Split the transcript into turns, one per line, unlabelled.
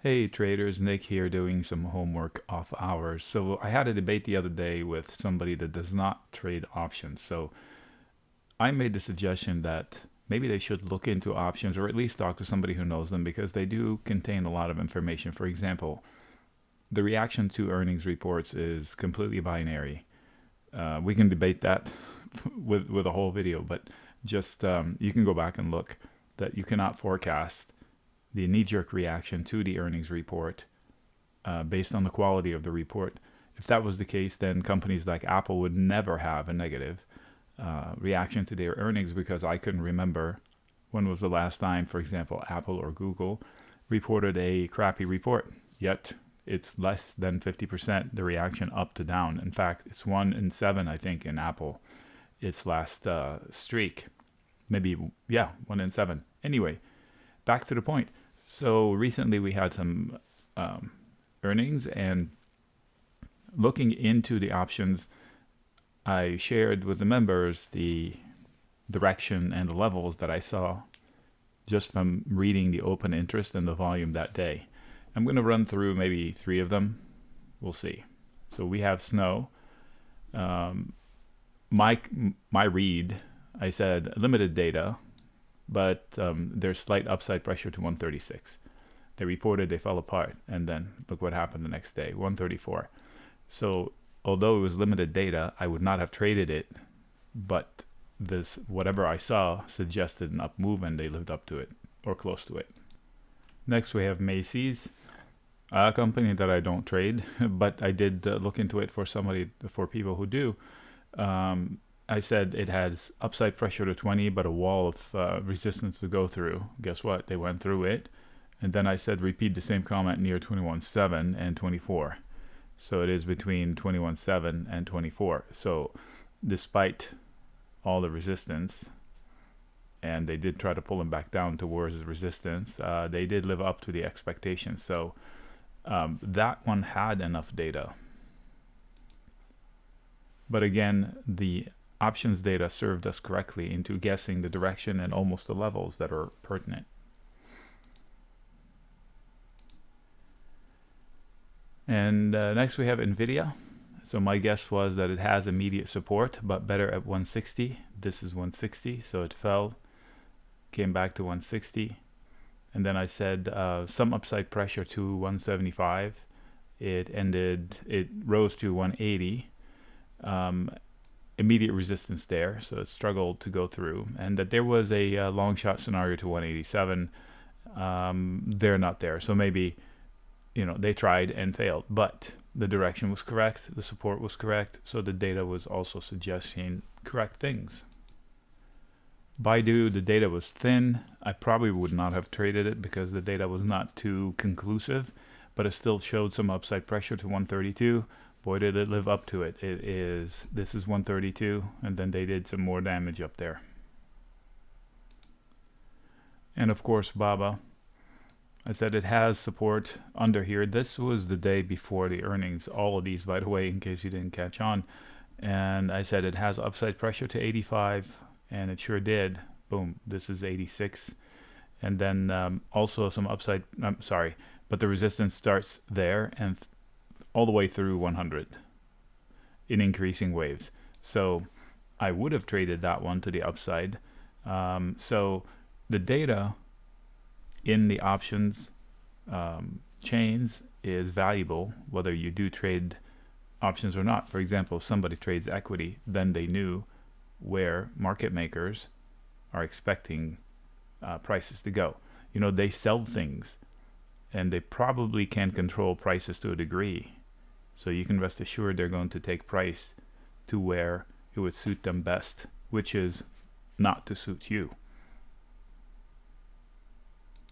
Hey traders, Nick here doing some homework off hours. So I had a debate the other day with somebody that does not trade options. So I made the suggestion that maybe they should look into options or at least talk to somebody who knows them because they do contain a lot of information. For example, the reaction to earnings reports is completely binary. We can debate that with a whole video, but just you can go back and look that you cannot forecast the knee-jerk reaction to the earnings report based on the quality of the report. If that was the case, then companies like Apple would never have a negative reaction to their earnings because I couldn't remember when was the last time, for example, Apple or Google reported a crappy report. Yet it's less than 50% the reaction up to down. In fact, it's 1 in 7, I think, in Apple. Its last streak. Maybe, yeah, 1 in 7. Anyway, back to the point. So recently we had some earnings, and looking into the options, I shared with the members the direction and the levels that I saw just from reading the open interest and the volume that day. I'm going to run through maybe 3 of them. We'll see. So we have snow. My read, I said limited data, but there's slight upside pressure to 136. They reported they fell apart, and then look what happened the next day, 134. So although it was limited data, I would not have traded it, but this whatever I saw suggested an up move, and they lived up to it or close to it. Next we have Macys, a company that I don't trade, but I did look into it for people who do. I said it has upside pressure to 20, but a wall of resistance to go through. Guess what? They went through it. And then I said repeat the same comment near 21.7 and 24. So it is between 21.7 and 24. So despite all the resistance, and they did try to pull them back down towards the resistance, they did live up to the expectations. So that one had enough data. But again, the options data served us correctly into guessing the direction and almost the levels that are pertinent. And next we have Nvidia. So my guess was that it has immediate support, but better at 160. This is 160, so it fell, came back to 160. And then I said some upside pressure to 175. It rose to 180. Immediate resistance there, so it struggled to go through, and that there was a long shot scenario to 187. They're not there, so maybe they tried and failed, but the direction was correct, the support was correct, so the data was also suggesting correct things. BIDU, the data was thin. I probably would not have traded it because the data was not too conclusive, but it still showed some upside pressure to 132. Boy, did it live up to it. This is 132, and then they did some more damage up there. And of course, BABA, I said it has support under here. This was the day before the earnings. All of these, by the way, in case you didn't catch on. And I said it has upside pressure to 85, and it sure did. Boom, this is 86. And then also some upside, I'm sorry, but the resistance starts there and all the way through 100 in increasing waves. So I would have traded that one to the upside. So the data in the options chains is valuable whether you do trade options or not. For example, if somebody trades equity, then they knew where market makers are expecting prices to go. They sell things, and they probably can control prices to a degree. So you can rest assured they're going to take price to where it would suit them best, which is not to suit you.